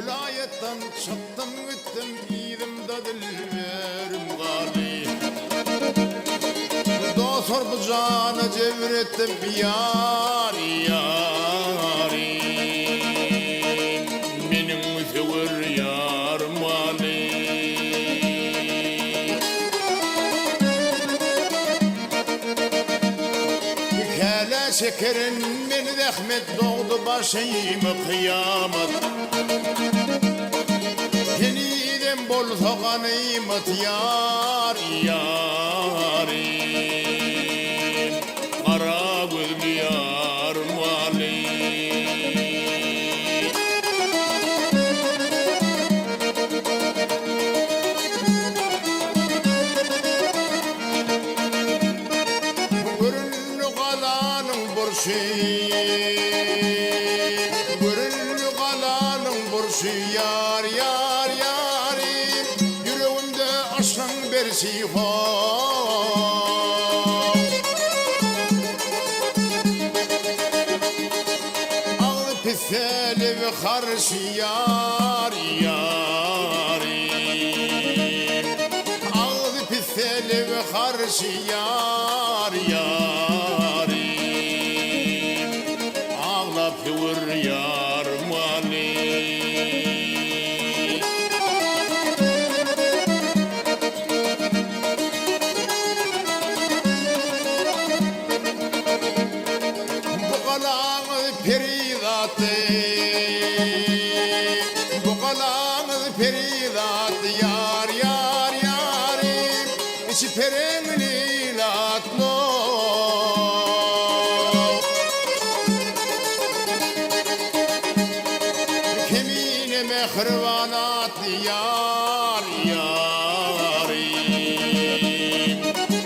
Vilayetten çıktım gittim yedim da dilberim gali. Dostlar bu canı cevrettim yari yari. Benim mütevir yarım gali. Kele şekerin beni zahmet doğdu başımı kıyamet. Yeniden bol soğanıymat yar yarim. Kara gözlü yarım vali. Gürünlü kalanın burşı, gürünlü kalanın burşı yar yar yarim. Yüreğimde aşkın bir sifa. Ağlı piseli ve karşı yar yarim. Ağlı piseli ve karşı yar yarim. Ağla püvür yar mali. Bu kalanı peridatı, bu kalanı peridatı yar yar yarim. İçi perenli latlo. Kemine mehrivanat yar yarim.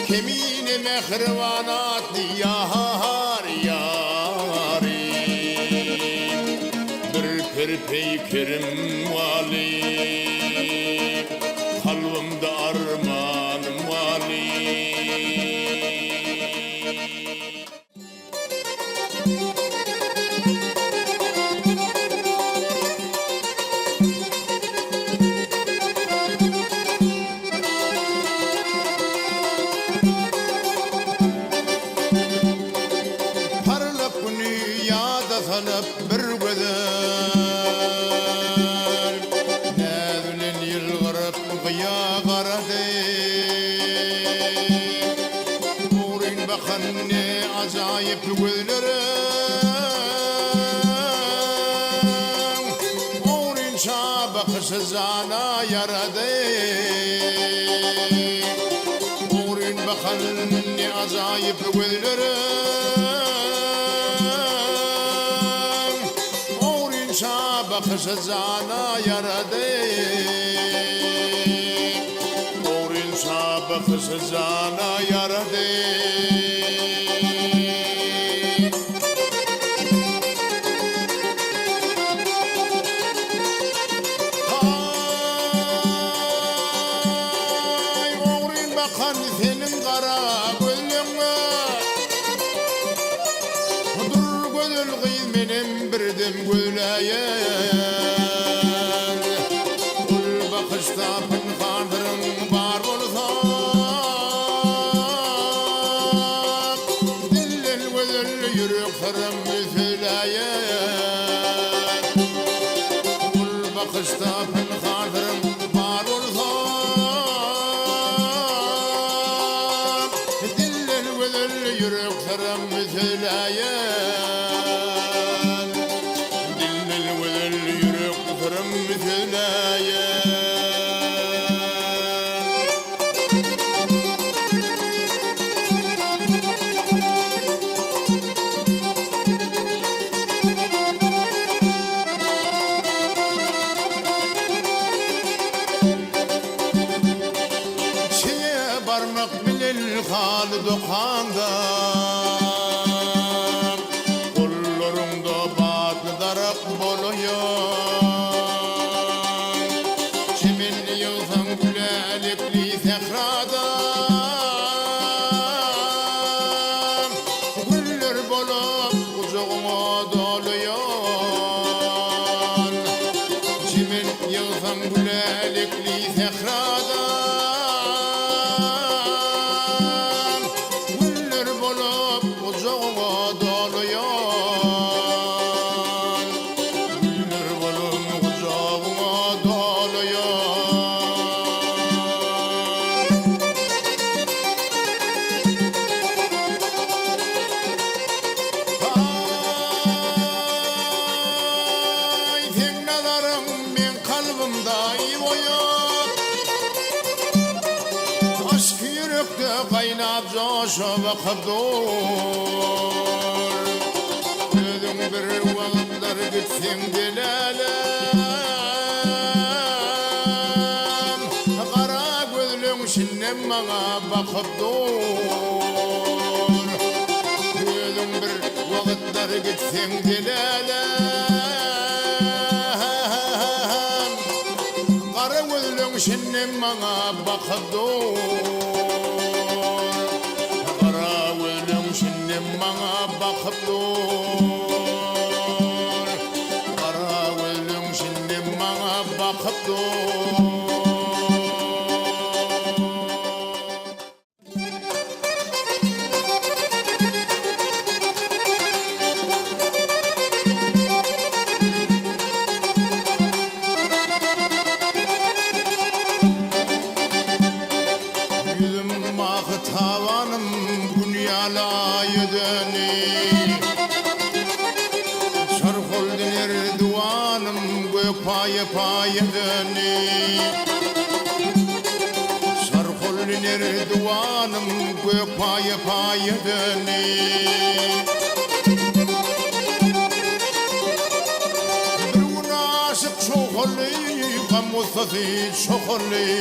Kemine mehrivanat yar yarim. Bir perpeykerim vali. Kalbimde armanım vali. Parlak dünyada sanıp bir güzel. Nezlin yılgırıp kıya karadı. Uğrun bakan ne acayip gözlerim. Uğrun şabakısız ana yaradı. Uğrun bakan ne acayip gözlerim. Uğrun şabakısız ana yaradı. Uğrun şabakısız ana yaradı. Ay uğrun bakan senin kara gözlüğüne. Dur gözül kız benim birdim güleyen. Kul bakışta pınhandırın var olsa. Dillen gözül yürük sırrım söyleyen. Kul bakışta pınhandırın var olsa. Dillen gözül yürük sırrım söyleyen. Dillen gözül yürük sırrım söyleyen. Şeye barmak bilil halı dokanda. Kollarımda batlı darak boluyor. Çimenli yılsan gülelikli sehrada. Güller bolup kucağıma doluyor. Yalgan gülelikli tehradan güller bolup uzoğa doluyor güller bolup uzoğa doluyor ay sen nazarın men kalbimda oyup aşk yürekte kaynap coşup akıpdur özün bir vakitler gitsen dilelim kara gözlüň şinnem bana bakıp dur özün bir vakitler gitsen dilelim kara gözlüň şinnem bana bakıp dur kara gözlüň şinnem bana bakıp dur kara gözlüň şinnem bana bakıp dur yüzüm mahı tavanım dünyala yüdeni Şarkol dinir duanım gök payı payı deni Şarkol dinir duanım gök payı payı deni Bir gün aşık şokolli kamusası şokolli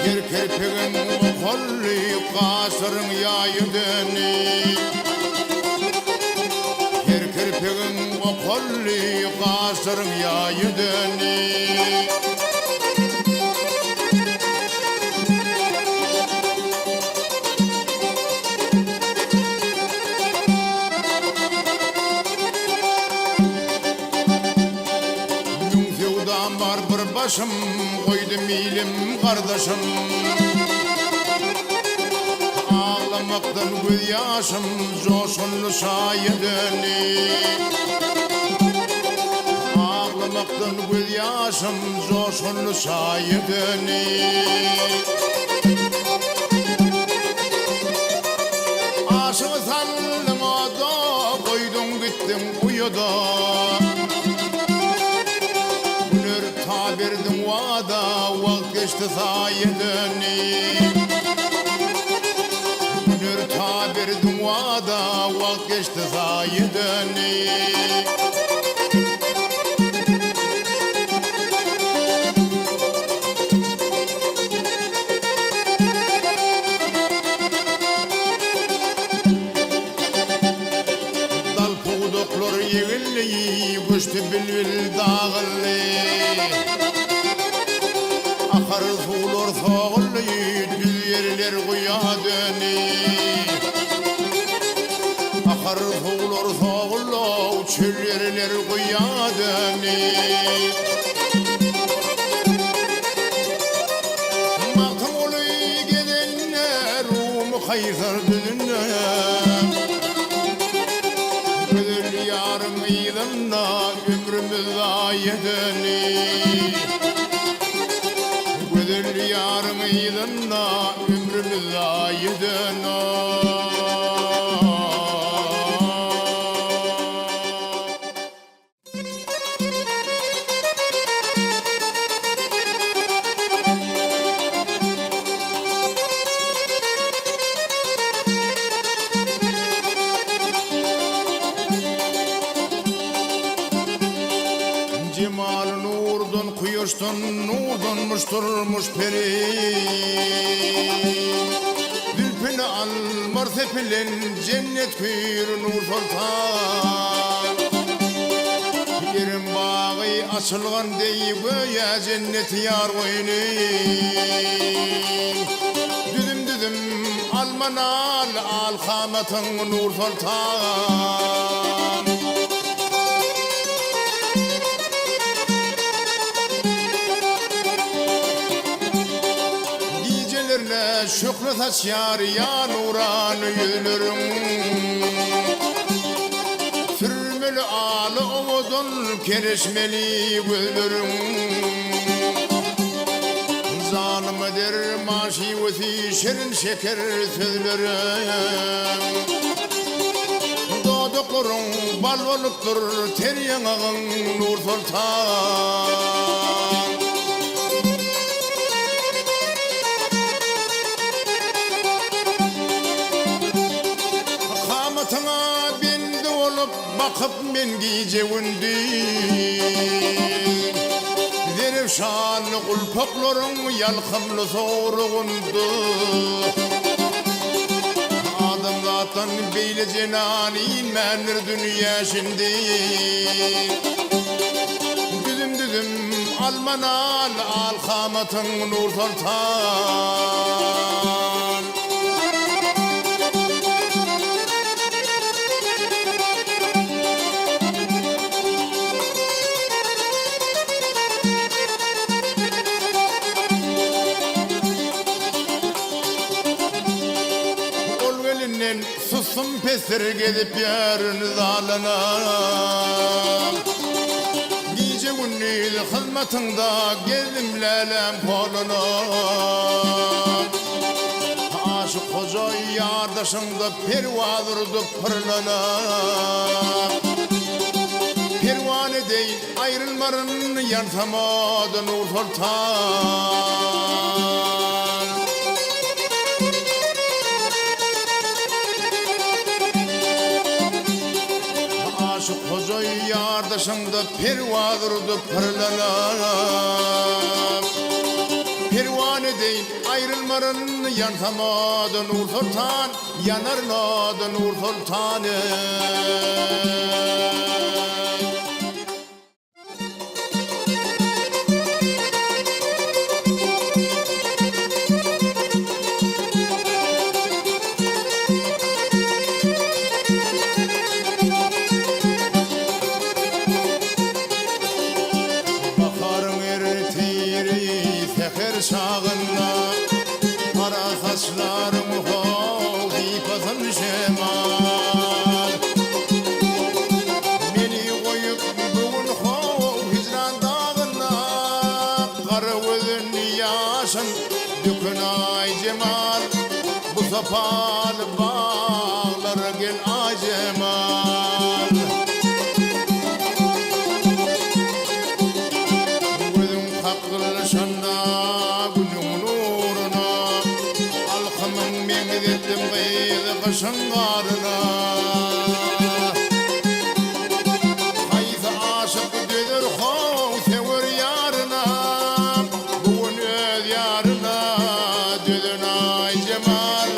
Yer kerpegin okolli kasırın yayıdeni Yer kerpegin okolli kasırın yayıdeni Gün sevdam var bir başım koydum ilim kardeşim Ağlamaktan göz yaşım coşkunlu şahidini Ağlamaktan göz yaşım coşkunlu şahidini Aşığı sandın oda koydun gittin uyuda Günür tabirdin vada vakt geçti sayedini Günür tabirdin vada vakt geçti sayedini Dal puğduklar yigilli Güçtü bilbil dağılli Akar suğlar soğulli Düz yerler kuyadeni Akar suğlar soğulli Çöl yerler kuyadeni Maktım olu gidenler Rumu kaysar düzünler Güzel yarım iyilanda ömrümüz ayedeni Güzel yarım iyilanda ömrümüz ayedeni Cemal nurdun kuyuştun nurdunmuşturmuş peri Zülfünü almar tepilin cennet kuyur nur sultan Yerim bağı açılgan deyip ya cennet yar oyunu Düdüm düdüm almanal al kamatın nur sultan saçar ya nuran yüzlerin Sürmeli alı omuzun kerişmeli gözlerin Zalimidir maşi vesi şirin şeker sözlerin Doğdukların bal oluptur ter yanağın nur sultan Kamatına bindi olup bakıp men giyeceğindi Zerif şanlı kulpakların yalkımlı soğruğundu Adamlardan beyle cenani inmenir dünya şimdi Düdüm almanal al kamatın nur sultan Susum pesir gidip yarın zalına Gece gündüz hizmetinde geldim lelem koluna Aşık hoca yardaşımda pervadırdı pırlana Pervane değil ayrılmarın yansamadı nur sultan Aşık hoca yardaşımda pervadırdı pırlana Pervane değil ayrılmarın yansamadı nur sultan Yanarnadı nur sultanı Şağında para saçlarım hol ipasın şemal Beni koyup bugün hol hicran dağına Karı gözün yaşın dükün ay cemal Bu sapalı bağlara gel ay cemal Gözün kakıl şanda Gittim kıydı kışın karına Haydi aşık düdür hov sevir yarına Bugün öz yarına düdün ay cemal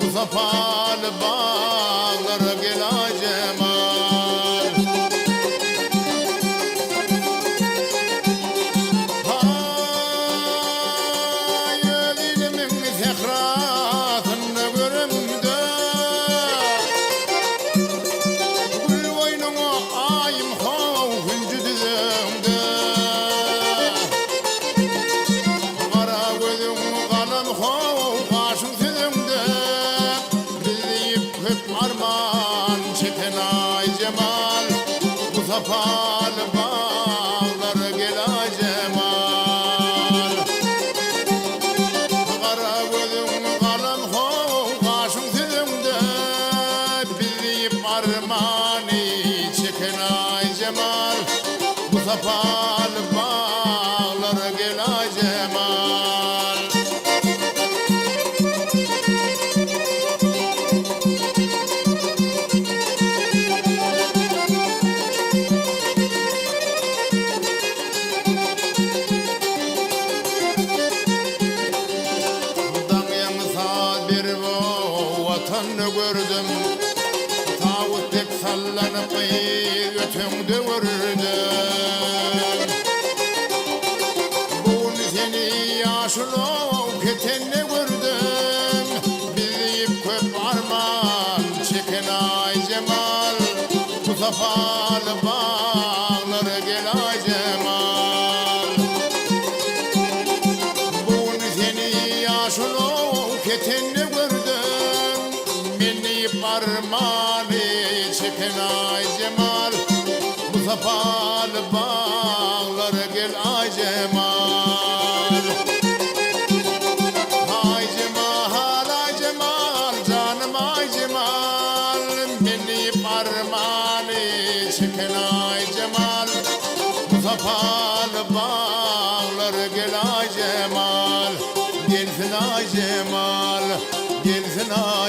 Bu sapalı bağlara gel ay cemal Hay özilimin zekra Sapalı bağlara gel ay cemal Kara gözüm kalın hov kaşın sizimde Bizleyip armani çeken ay cemal Bu sapalı bağlara gel ay cemal Gördüm tavut tek sallanıp ötümde gördüm Bugün seni yaşlı ketenle gördüm Bizleyip köp arman çeken ay cemal Bu sapalı bağlara gel ay cemal Bugün seni yaşlı keten çekin ay cemal Bu sapalı bağlara gel ay cemal Ay cemal canım ay cemal Beni parmağını çekin ay cemal Bu sapalı bağlara gel ay cemal Gelsin ay cemal Gelsin ay